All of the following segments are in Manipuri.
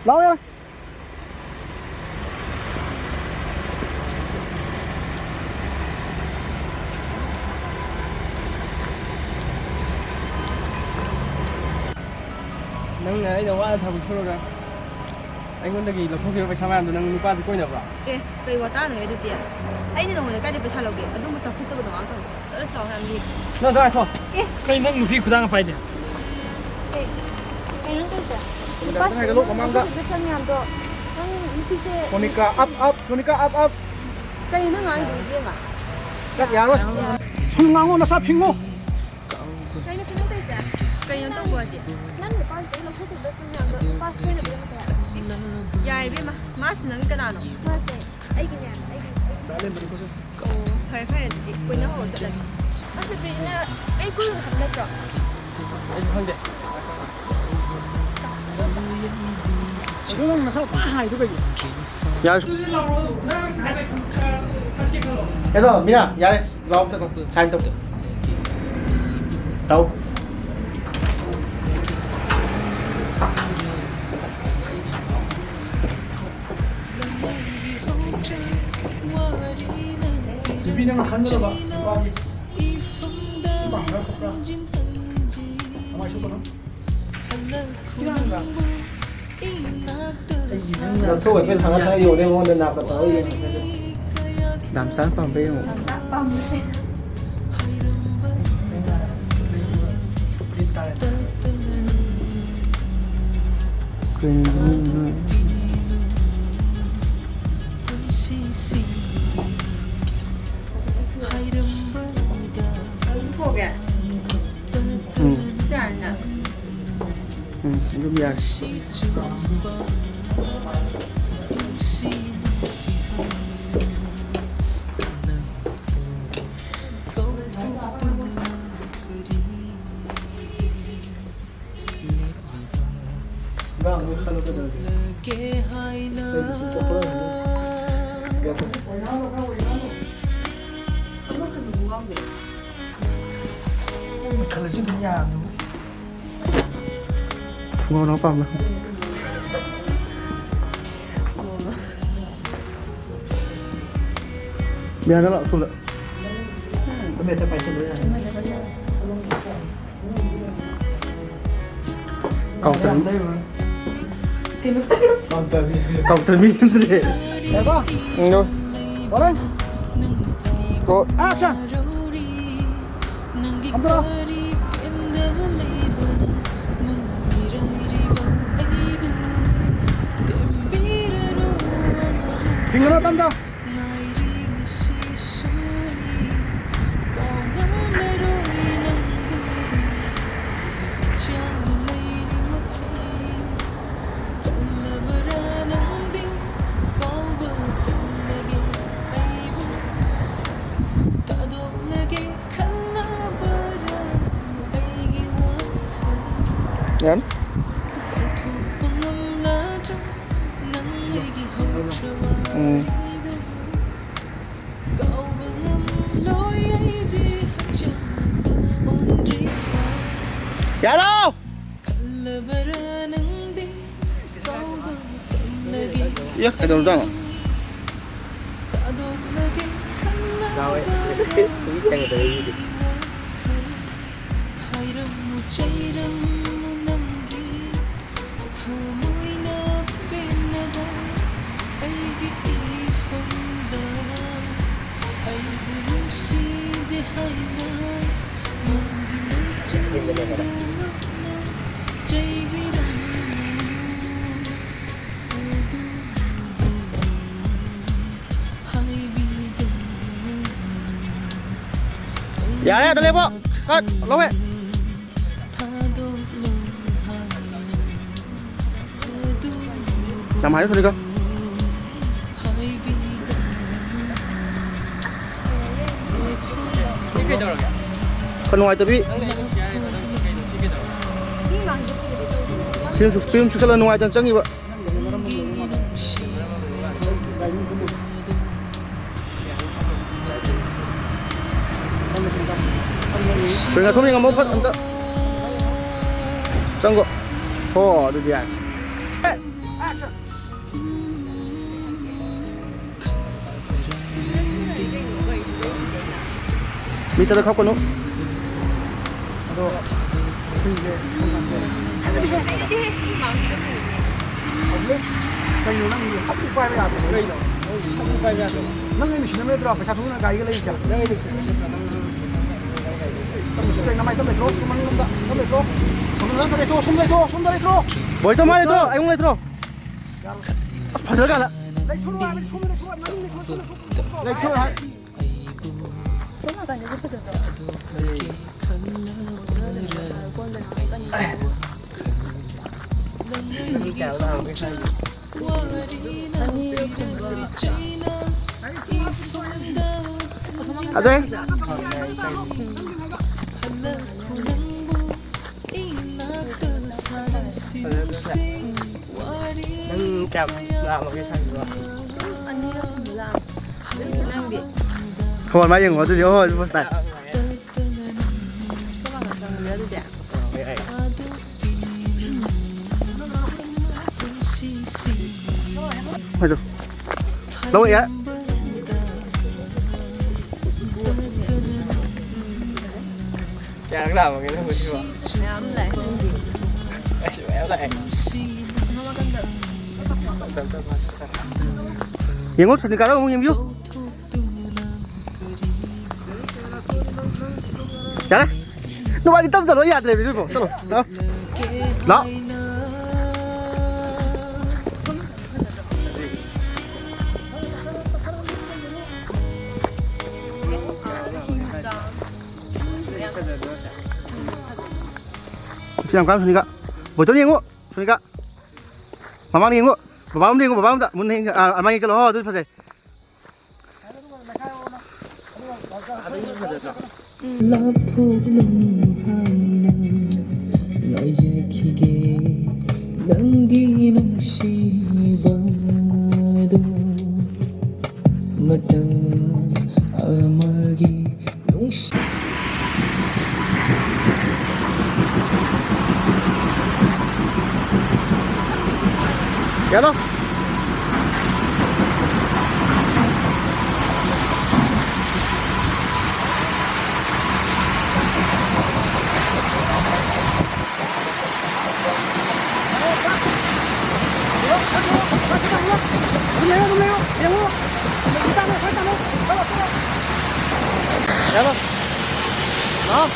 รอเลยnâng ấy đâu quá thầm xưa rồi anh muốn đi là không kêu phải sao làm được nâng qua thì coi được rồi cây hoa ta này được tiền anh đi đâu mà cái đi phải sao lâu kì ở đâu mà chọc hết đâu mà còn rất là sao làm gì nó ra thôi cây nâng một phi của đang phải đi cây nâng cái gì cái này cái lúc mà mang ra Sonica up Sonica up cây nó nói được gì mà cắt giá rồi phun ngang nó sắp phun ngô cây nó cái gì cây nó đâu vừa gì dài biết mà mát nâng cái nào nó phải quên nó hỗ trợ lại anh cứ làm được rồi anh không được cái nó sao quá hay thế bây giờ cái rồi Mina ra đây lo tập sai tập đâu Mina mà khăn rồi bà bằng nó không ra ngoài xuống con nóเราช่วยเป็นทางการอยู่ในวันเดินหน้ากับเราอยู่ดำซ้ำปั๊มไปหมดพวกแกจานน่ะรูปยาบ้างไม่เข้าแล้วก็เดินขันเลยชิ้นทุกอย่างงอน้องปั๊มนะเบียร์นั่นแหละสุดละก็เบียร์จะไปสุดเลยเก่าเต็มได้ไหมเก่าเต็มมีนเลยเดี๋ยวก็ดูบอลเลยgo action ทำตัวพิงกันแล้วตั้มจ้ายันอย่าเล่าเยอะไอ้ตัวจังเราไอ้คุยเสียงตัวนี้ดิอย่าเลยตะเลพ่อก็ลงไปนำหายทุกทีก็คนน้อยตัวพี่film suka lah nuai cancang ni, Pak. เป็นกระทุ่มยังงงพัดอันตะจังก็พอดูดิอ่ะมีจะได้เข้ากันนุ๊กไปอยู่นั่งอยู่สับไปไม่ได้เลยนั่งไม่ใช่ไม่ตรงประชาชนนั่งไกลก็เลยจ้ะต้องมีสิ่งน้ำไม่ต้องเลยโตมันต้องเลยโตมันต้องเลยโตสมเลยโตสมเลยโตบ่อยต้องมาเลยโตไอ้มึงเลยโตพอเจอกันละเลยโตว่าไม่สมเลยโตนั่งเลยโตให้มีแก้วเราไม่ใช่อะไรจับลามาไม่ใช่หรือว่าอันนี้ก็คือลานั่งดิขวานมาอย่างหัวตัวเดียวหัวแต่ก็มากับจังเยอะด้วยจ้ะไปดูลงอีกแล้วอยากด่ามันกันนะคุณที่ว่ายังงดสนิทกันแล้วมึงยังอยู่จ้ะนึกว่าที่ตั้มจะรอยาดเลยไปด้วยผมตลอดเนาะเนาะsiang kan sini kak, bocor ni enggak, sini kak, mama ni enggak, bapak ni enggak, bapak tak, mun ni, amang ni kalau tu pasal. Ya lo. Ya lo. Đó.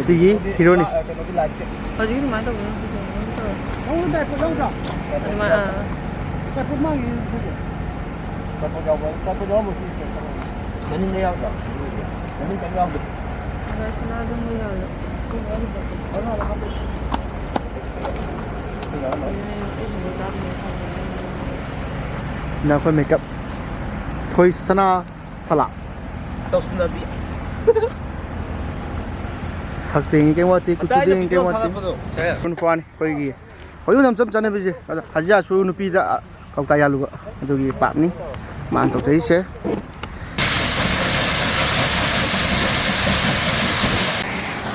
Sige, hero ni. Pagi tu mana tahu? Oh, dah pun dah. Di mana? Dah pun mai. Dah pun jauh, dah pun jauh mesti. Jadi ni yang dah. Jadi kan yang. Ada sana tu mui ada. Mana ada kamu? Nak make up. Toy sana salah. Tahu senabi. sakting cái what cái kuching cái what kun fan koi gi hoyu nam sam chane biji haja su nu pi da kau ta ya lu do gi pa ni man to sei se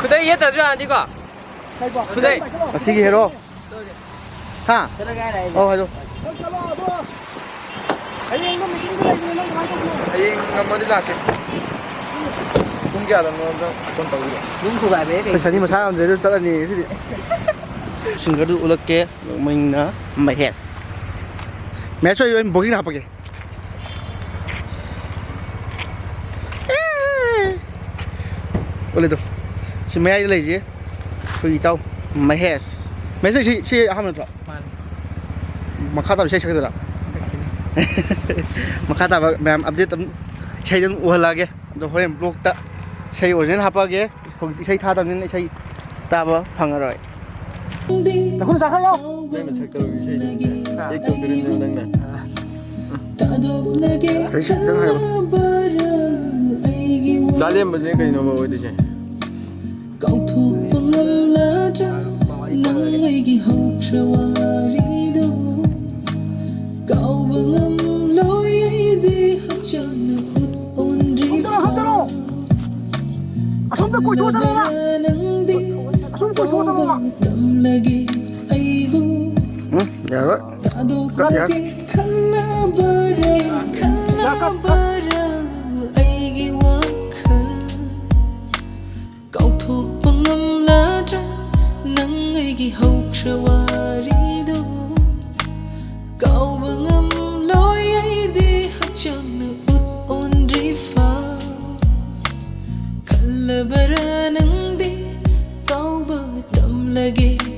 그대 얘 따줘 아니가 그대 sige hero ha oh hajo ayeng ngam di lak cũng kia là nó con tàu đúng của bà bé thì sáng mà sao rồi chắc là gì thế thì xin cái đủ là kế mình nữa mày hết mẹ cho em bố cái nào vậy ôi lên xin mẹ lấy gì tôi tao mày hết mẹ sẽ chị ham được mà khát tao sẽ được mà khát tao mẹ update tao chơi đến uổng là cái rồi hôm nay blog ta ใช้โอเจนฮับปะเก๋ผมใช้ท่าตามนี้ใช้ตาบ่พังอร่อยแต่คุณสั่งให้ยัง 내가 잠깐 위시해 얘기 들은 내용 나. 그래 생각해봐 날리 한번 내가 이놈 먹어야 되지. 손들어 손들 꼬이 도와잖아 손 꼬이 도와잖아 응? 야 그래 야 Lebaran ang di kau bertam lagi